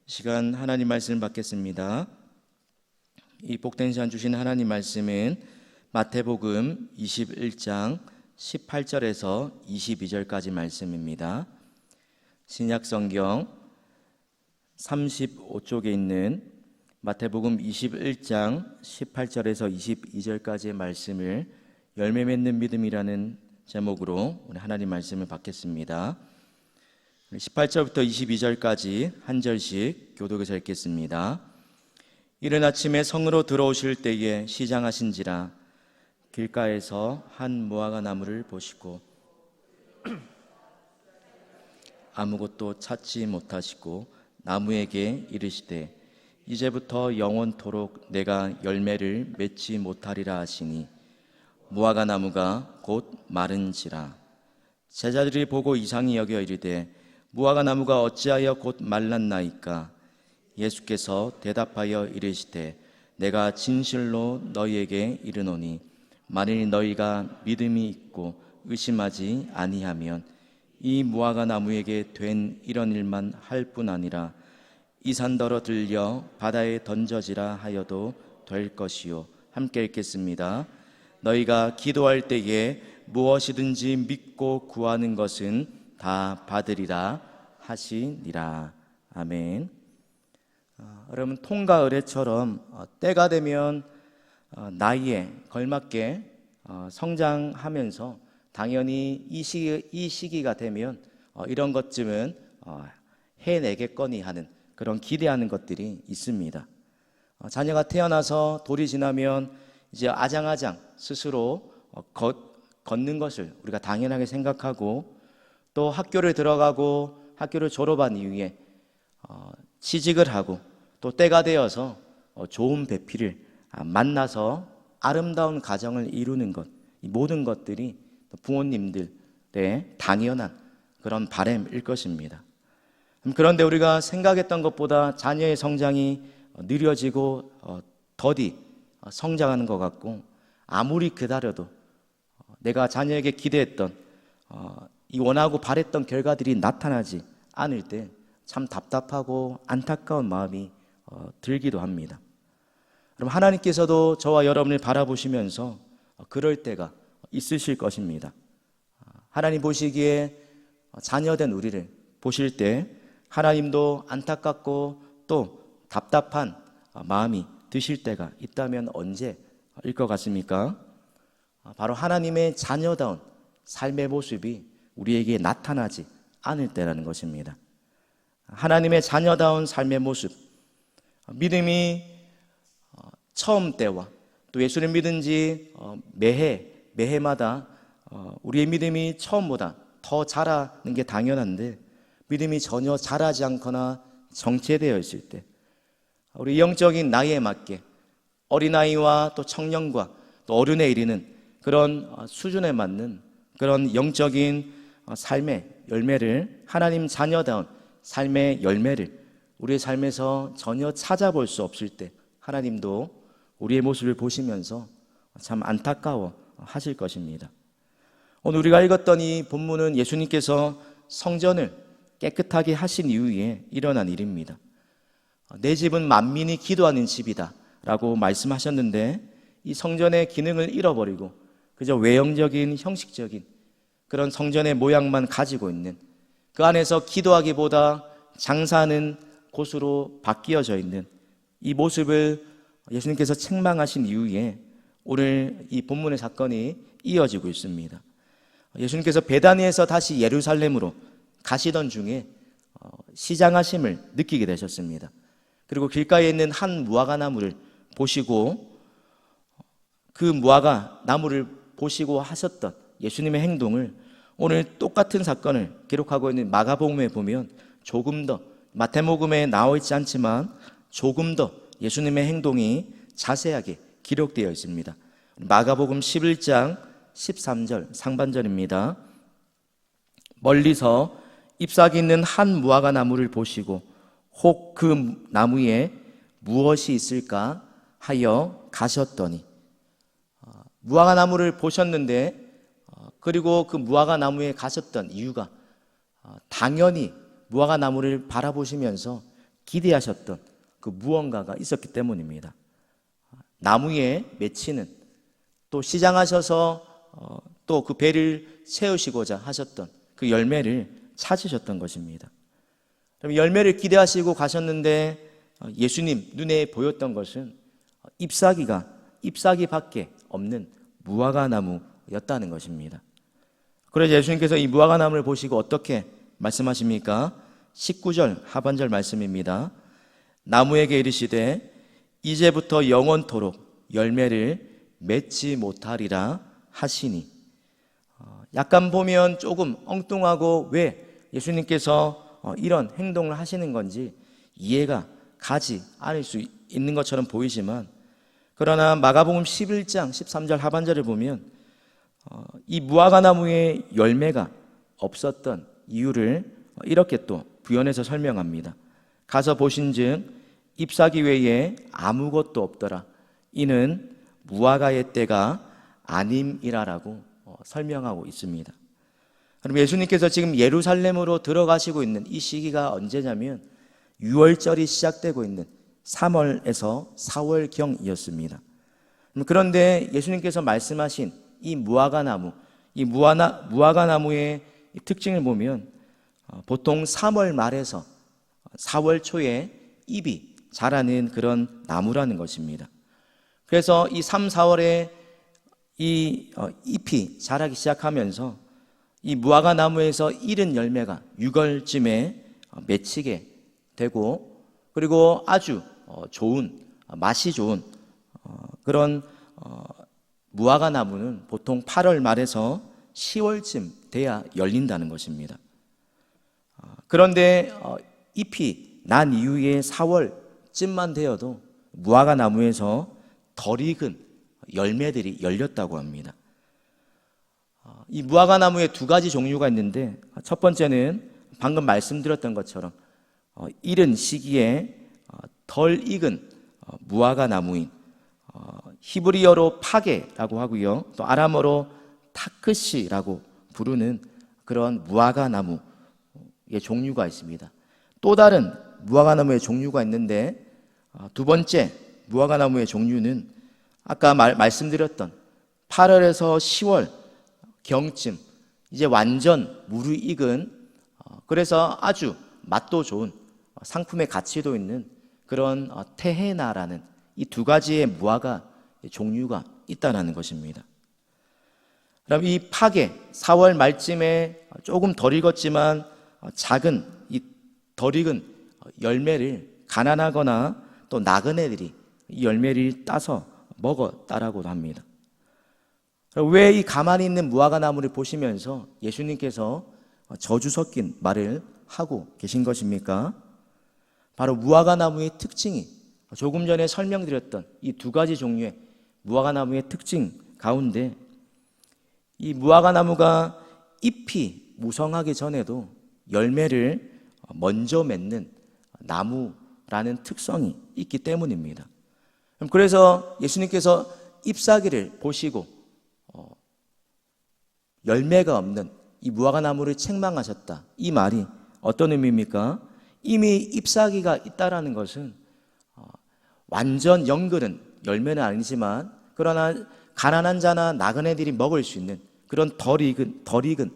시간 하나님 말씀을 받겠습니다. 이 복된 시간 주신 하나님 말씀은 마태복음 21장 18절에서 22절까지 말씀입니다. 신약성경 35쪽에 있는 마태복음 21장 18절에서 22절까지의 말씀을 열매 맺는 믿음이라는 제목으로 오늘 하나님 말씀을 받겠습니다. 18절부터 22절까지 한 절씩 교독해서 읽겠습니다. 이른 아침에 성으로 들어오실 때에 시장하신지라 길가에서 한 무화과 나무를 보시고 아무것도 찾지 못하시고 나무에게 이르시되 이제부터 영원토록 내가 열매를 맺지 못하리라 하시니 무화과 나무가 곧 마른지라. 제자들이 보고 이상히 여겨 이르되 무화과 나무가 어찌하여 곧 말랐나이까? 예수께서 대답하여 이르시되 내가 진실로 너희에게 이르노니 만일 너희가 믿음이 있고 의심하지 아니하면 이 무화과 나무에게 된 이런 일만 할 뿐 아니라 이 산더러 들려 바다에 던져지라 하여도 될 것이요. 함께 읽겠습니다. 너희가 기도할 때에 무엇이든지 믿고 구하는 것은 다 받으리라 하시니라. 아멘. 여러분, 톰과 의뢰처럼 때가 되면 나이에 걸맞게 성장하면서 당연히 이 시기가 되면 이런 것쯤은 해내겠거니 하는 그런 기대하는 것들이 있습니다. 자녀가 태어나서 돌이 지나면 이제 아장아장 스스로 걷는 것을 우리가 당연하게 생각하고 또 학교를 들어가고 학교를 졸업한 이후에 취직을 하고 또 때가 되어서 좋은 배필을 만나서 아름다운 가정을 이루는 것, 이 모든 것들이 부모님들의 당연한 그런 바람일 것입니다. 그런데 우리가 생각했던 것보다 자녀의 성장이 느려지고 더디 성장하는 것 같고 아무리 기다려도 내가 자녀에게 기대했던 이 원하고 바랬던 결과들이 나타나지 않을 때 참 답답하고 안타까운 마음이 들기도 합니다. 그럼 하나님께서도 저와 여러분을 바라보시면서 그럴 때가 있으실 것입니다. 하나님 보시기에 자녀된 우리를 보실 때 하나님도 안타깝고 또 답답한 마음이 드실 때가 있다면 언제일 것 같습니까? 바로 하나님의 자녀다운 삶의 모습이 우리에게 나타나지 않을 때라는 것입니다. 하나님의 자녀다운 삶의 모습, 믿음이 처음 때와 또 예수를 믿은 지 매해마다 우리의 믿음이 처음보다 더 자라는 게 당연한데 믿음이 전혀 자라지 않거나 정체되어 있을 때 우리 영적인 나이에 맞게 어린아이와 또 청년과 또 어른에 이르는 그런 수준에 맞는 그런 영적인 삶의 열매를, 하나님 자녀다운 삶의 열매를 우리의 삶에서 전혀 찾아볼 수 없을 때 하나님도 우리의 모습을 보시면서 참 안타까워 하실 것입니다. 오늘 우리가 읽었던 이 본문은 예수님께서 성전을 깨끗하게 하신 이후에 일어난 일입니다. 내 집은 만민이 기도하는 집이다 라고 말씀하셨는데 이 성전의 기능을 잃어버리고 그저 외형적인 형식적인 그런 성전의 모양만 가지고 있는 그 안에서 기도하기보다 장사하는 곳으로 바뀌어져 있는 이 모습을 예수님께서 책망하신 이후에 오늘 이 본문의 사건이 이어지고 있습니다. 예수님께서 베다니에서 다시 예루살렘으로 가시던 중에 시장하심을 느끼게 되셨습니다. 그리고 길가에 있는 한 무화과 나무를 보시고 그 무화과 나무를 보시고 하셨던 예수님의 행동을 오늘 똑같은 사건을 기록하고 있는 마가복음에 보면 조금 더, 마태복음에 나와 있지 않지만 조금 더 예수님의 행동이 자세하게 기록되어 있습니다. 마가복음 11장 13절 상반절입니다. 멀리서 잎사귀 있는 한 무화과 나무를 보시고 혹 그 나무에 무엇이 있을까 하여 가셨더니, 무화과 나무를 보셨는데 그리고 그 무화과 나무에 가셨던 이유가 당연히 무화과 나무를 바라보시면서 기대하셨던 그 무언가가 있었기 때문입니다. 나무에 맺히는, 또 시장하셔서 또 그 배를 세우시고자 하셨던 그 열매를 찾으셨던 것입니다. 그럼 열매를 기대하시고 가셨는데 예수님 눈에 보였던 것은 잎사귀밖에 없는 무화과 나무였다는 것입니다. 그래서 예수님께서 이 무화과 나무를 보시고 어떻게 말씀하십니까? 19절 하반절 말씀입니다. 나무에게 이르시되 이제부터 영원토록 열매를 맺지 못하리라 하시니. 약간 보면 조금 엉뚱하고 왜 예수님께서 이런 행동을 하시는 건지 이해가 가지 않을 수 있는 것처럼 보이지만, 그러나 마가복음 11장 13절 하반절을 보면 이 무화과 나무에 열매가 없었던 이유를 이렇게 또 부연해서 설명합니다. 가서 보신즉 잎사귀 외에 아무것도 없더라. 이는 무화과의 때가 아님이라라고 설명하고 있습니다. 그럼 예수님께서 지금 예루살렘으로 들어가시고 있는 이 시기가 언제냐면 6월절이 시작되고 있는 3월에서 4월경이었습니다. 그런데 예수님께서 말씀하신 이 무화과 나무의 특징을 보면 보통 3월 말에서 4월 초에 잎이 자라는 그런 나무라는 것입니다. 그래서 이 3, 4월에 이 잎이 자라기 시작하면서 이 무화과 나무에서 이른 열매가 6월쯤에 맺히게 되고, 그리고 아주 좋은, 맛이 좋은 그런 무화과 나무는 보통 8월 말에서 10월쯤 돼야 열린다는 것입니다. 그런데 잎이 난 이후에 4월쯤만 되어도 무화과 나무에서 덜 익은 열매들이 열렸다고 합니다. 이 무화과 나무에 두 가지 종류가 있는데, 첫 번째는 방금 말씀드렸던 것처럼 이른 시기에 덜 익은 무화과 나무인 히브리어로 파게라고 하고요, 또 아람어로 타크시라고 부르는 그런 무화과 나무의 종류가 있습니다. 또 다른 무화과 나무의 종류가 있는데, 두 번째 무화과 나무의 종류는 아까 말씀드렸던 8월에서 10월 경쯤 이제 완전 무르익은, 그래서 아주 맛도 좋은, 상품의 가치도 있는 그런 테헤나라는 이 두 가지의 무화과 종류가 있다는 것입니다. 그럼 이 파게 4월 말쯤에 조금 덜 익었지만 작은 이 덜 익은 열매를 가난하거나 또 나그네들이 이 열매를 따서 먹었다라고도 합니다. 왜 이 가만히 있는 무화과 나무를 보시면서 예수님께서 저주 섞인 말을 하고 계신 것입니까? 바로 무화과 나무의 특징이 조금 전에 설명드렸던 이 두 가지 종류의 무화과 나무의 특징 가운데, 이 무화과 나무가 잎이 무성하기 전에도 열매를 먼저 맺는 나무라는 특성이 있기 때문입니다. 그래서 예수님께서 잎사귀를 보시고 열매가 없는 이 무화과 나무를 책망하셨다, 이 말이 어떤 의미입니까? 이미 잎사귀가 있다라는 것은 완전 영글은 열매는 아니지만, 그러나 가난한 자나 나그네들이 먹을 수 있는 그런 덜 익은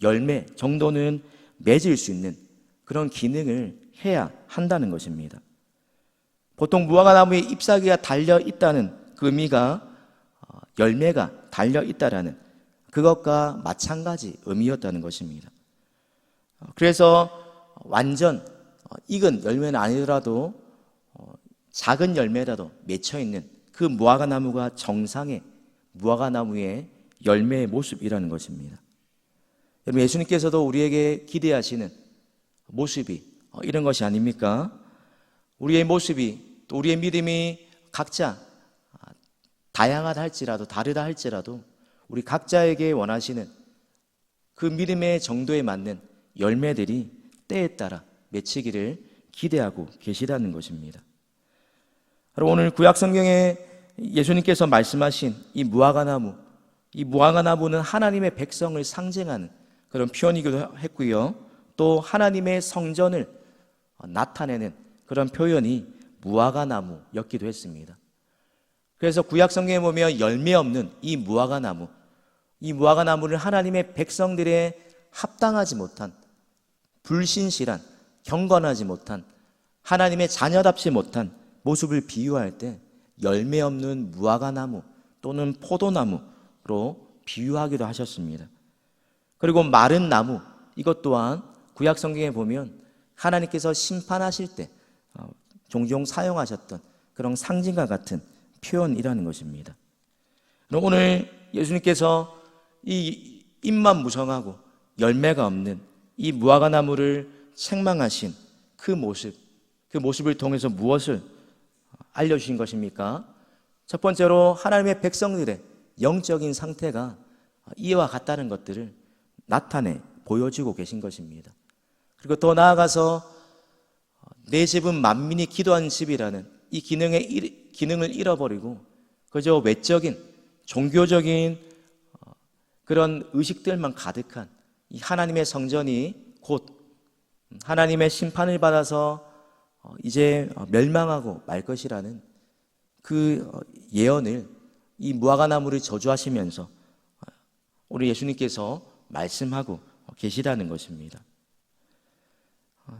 열매 정도는 맺을 수 있는 그런 기능을 해야 한다는 것입니다. 보통 무화과 나무에 잎사귀가 달려 있다는 그 의미가 열매가 달려 있다라는 그것과 마찬가지 의미였다는 것입니다. 그래서 완전 익은 열매는 아니더라도 작은 열매라도 맺혀 있는 그 무화과 나무가 정상의 무화과 나무의 열매의 모습이라는 것입니다. 여러분, 예수님께서도 우리에게 기대하시는 모습이 이런 것이 아닙니까? 우리의 모습이, 또 우리의 믿음이 각자 다양하다 할지라도, 다르다 할지라도 우리 각자에게 원하시는 그 믿음의 정도에 맞는 열매들이 때에 따라 맺히기를 기대하고 계시다는 것입니다. 오늘 구약 성경에 예수님께서 말씀하신 이 무화과 나무는 하나님의 백성을 상징하는 그런 표현이기도 했고요, 또 하나님의 성전을 나타내는 그런 표현이 무화과나무였기도 했습니다. 그래서 구약 성경에 보면 열매 없는 이 무화과나무를 하나님의 백성들의 합당하지 못한, 불신실한, 경건하지 못한, 하나님의 자녀답지 못한 모습을 비유할 때 열매 없는 무화과나무 또는 포도나무로 비유하기도 하셨습니다. 그리고 마른 나무, 이것 또한 구약 성경에 보면 하나님께서 심판하실 때 종종 사용하셨던 그런 상징과 같은 표현이라는 것입니다. 오늘 예수님께서 이 잎만 무성하고 열매가 없는 이 무화과나무를 책망하신 그 모습을 통해서 무엇을 알려주신 것입니까? 첫 번째로 하나님의 백성들의 영적인 상태가 이와 같다는 것들을 나타내 보여주고 계신 것입니다. 그리고 더 나아가서 내 집은 만민이 기도하는 집이라는 이 기능을 잃어버리고 그저 외적인 종교적인 그런 의식들만 가득한 이 하나님의 성전이 곧 하나님의 심판을 받아서 이제 멸망하고 말 것이라는 그 예언을 이 무화과나무를 저주하시면서 우리 예수님께서 말씀하고 계시다는 것입니다.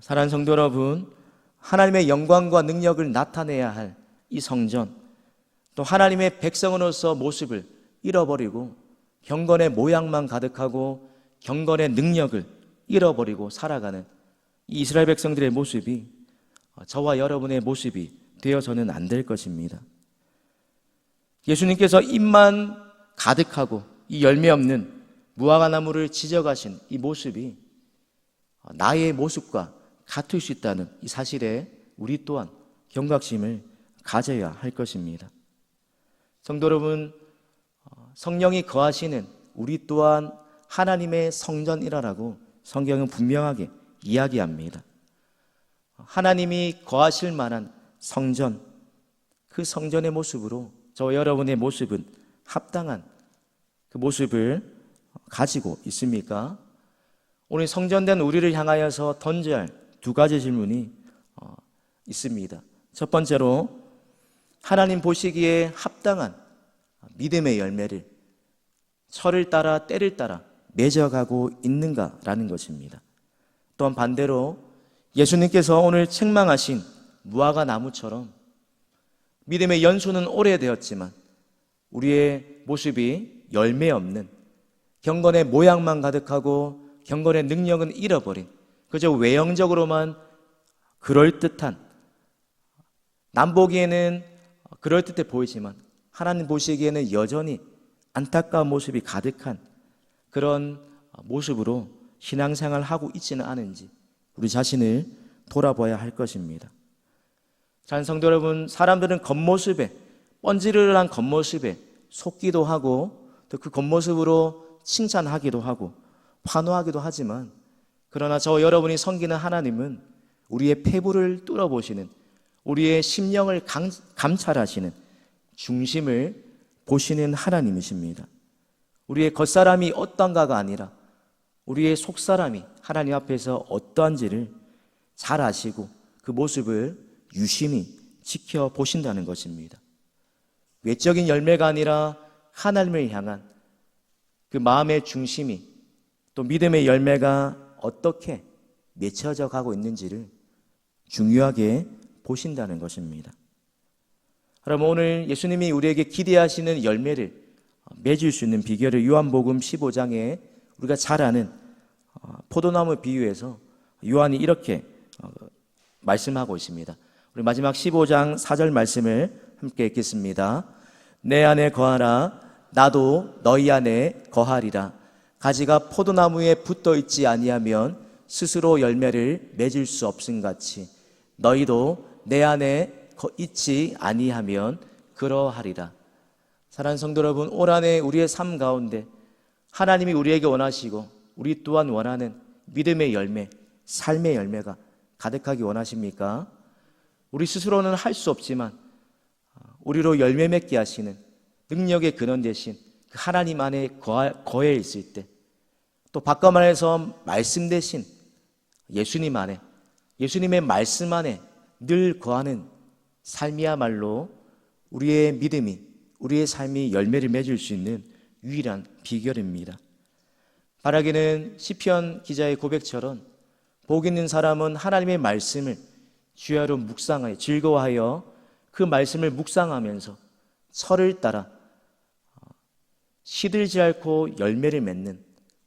사랑하는 성도 여러분, 하나님의 영광과 능력을 나타내야 할 이 성전, 또 하나님의 백성으로서 모습을 잃어버리고 경건의 모양만 가득하고 경건의 능력을 잃어버리고 살아가는 이 이스라엘 백성들의 모습이 저와 여러분의 모습이 되어서는 안 될 것입니다. 예수님께서 잎만 가득하고 이 열매 없는 무화과나무를 지적하신 이 모습이 나의 모습과 같을 수 있다는 이 사실에 우리 또한 경각심을 가져야 할 것입니다. 성도 여러분, 성령이 거하시는 우리 또한 하나님의 성전이라고 성경은 분명하게 이야기합니다. 하나님이 거하실 만한 성전, 그 성전의 모습으로 저와 여러분의 모습은 합당한 그 모습을 가지고 있습니까? 오늘 성전된 우리를 향하여서 던져야 할 두 가지 질문이 있습니다. 첫 번째로 하나님 보시기에 합당한 믿음의 열매를 철을 따라 때를 따라 맺어가고 있는가라는 것입니다. 또한 반대로 예수님께서 오늘 책망하신 무화과나무처럼 믿음의 연수는 오래되었지만 우리의 모습이 열매 없는 경건의 모양만 가득하고 경건의 능력은 잃어버린 그저 외형적으로만 그럴듯한, 남 보기에는 그럴듯해 보이지만 하나님 보시기에는 여전히 안타까운 모습이 가득한 그런 모습으로 신앙생활을 하고 있지는 않은지 우리 자신을 돌아봐야 할 것입니다. 잘 성도 여러분, 사람들은 겉모습에, 번지르르한 겉모습에 속기도 하고 또 그 겉모습으로 칭찬하기도 하고 환호하기도 하지만 그러나 저 여러분이 섬기는 하나님은 우리의 폐부를 뚫어보시는, 우리의 심령을 감찰하시는, 중심을 보시는 하나님이십니다. 우리의 겉사람이 어떤가가 아니라 우리의 속사람이 하나님 앞에서 어떠한지를 잘 아시고 그 모습을 유심히 지켜보신다는 것입니다. 외적인 열매가 아니라 하나님을 향한 그 마음의 중심이, 또 믿음의 열매가 어떻게 맺혀져 가고 있는지를 중요하게 보신다는 것입니다. 그럼 오늘 예수님이 우리에게 기대하시는 열매를 맺을 수 있는 비결을 요한복음 15장에 우리가 잘 아는 포도나무 비유에서 요한이 이렇게 말씀하고 있습니다. 우리 마지막 15장 4절 말씀을 함께 읽겠습니다. 내 안에 거하라, 나도 너희 안에 거하리라. 가지가 포도나무에 붙어 있지 아니하면 스스로 열매를 맺을 수 없음같이 너희도 내 안에 있지 아니하면 그러하리라. 사랑하는 성도 여러분, 올 한해 우리의 삶 가운데 하나님이 우리에게 원하시고 우리 또한 원하는 믿음의 열매, 삶의 열매가 가득하기 원하십니까? 우리 스스로는 할 수 없지만 우리로 열매 맺게 하시는 능력의 근원 되신 그 하나님 안에 거해 있을 때, 또 바꿔 말해서 말씀 대신 예수님 안에 예수님의 말씀 안에 늘 거하는 삶이야말로 우리의 믿음이, 우리의 삶이 열매를 맺을 수 있는 유일한 비결입니다. 바라기는 시편 기자의 고백처럼 복 있는 사람은 하나님의 말씀을 주야로 묵상하여 즐거워하여 그 말씀을 묵상하면서 철을 따라 시들지 않고 열매를 맺는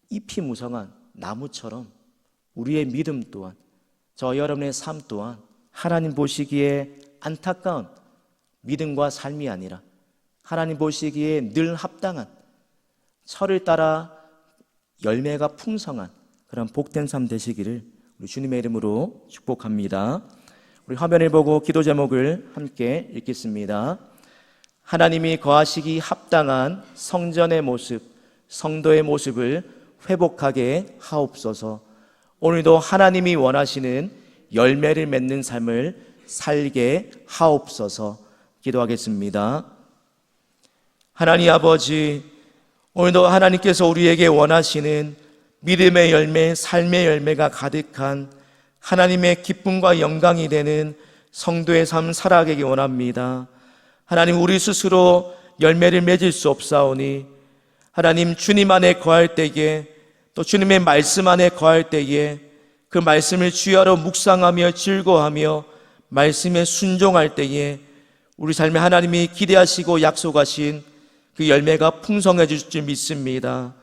잎이 무성한 나무처럼 우리의 믿음 또한, 저 여러분의 삶 또한 하나님 보시기에 안타까운 믿음과 삶이 아니라 하나님 보시기에 늘 합당한 철을 따라 열매가 풍성한 그런 복된 삶 되시기를 우리 주님의 이름으로 축복합니다. 우리 화면을 보고 기도 제목을 함께 읽겠습니다. 하나님이 거하시기 합당한 성전의 모습, 성도의 모습을 회복하게 하옵소서. 오늘도 하나님이 원하시는 열매를 맺는 삶을 살게 하옵소서. 기도하겠습니다. 하나님 아버지, 오늘도 하나님께서 우리에게 원하시는 믿음의 열매, 삶의 열매가 가득한 하나님의 기쁨과 영광이 되는 성도의 삶 살아가기 원합니다. 하나님, 우리 스스로 열매를 맺을 수 없사오니 하나님, 주님 안에 거할 때에, 또 주님의 말씀 안에 거할 때에 그 말씀을 주야로 묵상하며 즐거워하며 말씀에 순종할 때에 우리 삶에 하나님이 기대하시고 약속하신 그 열매가 풍성해질 줄 믿습니다.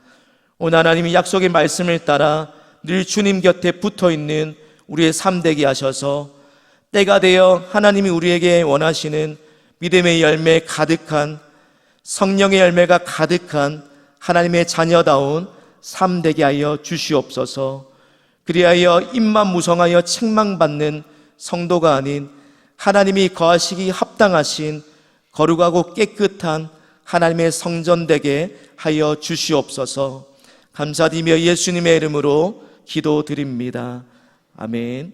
오늘 하나님이 약속의 말씀을 따라 늘 주님 곁에 붙어있는 우리의 삶 되게 하셔서 때가 되어 하나님이 우리에게 원하시는 믿음의 열매 가득한, 성령의 열매가 가득한 하나님의 자녀다운 삶 되게 하여 주시옵소서. 그리하여 입만 무성하여 책망받는 성도가 아닌 하나님이 거하시기 합당하신 거룩하고 깨끗한 하나님의 성전 되게 하여 주시옵소서. 감사드리며 예수님의 이름으로 기도드립니다. 아멘.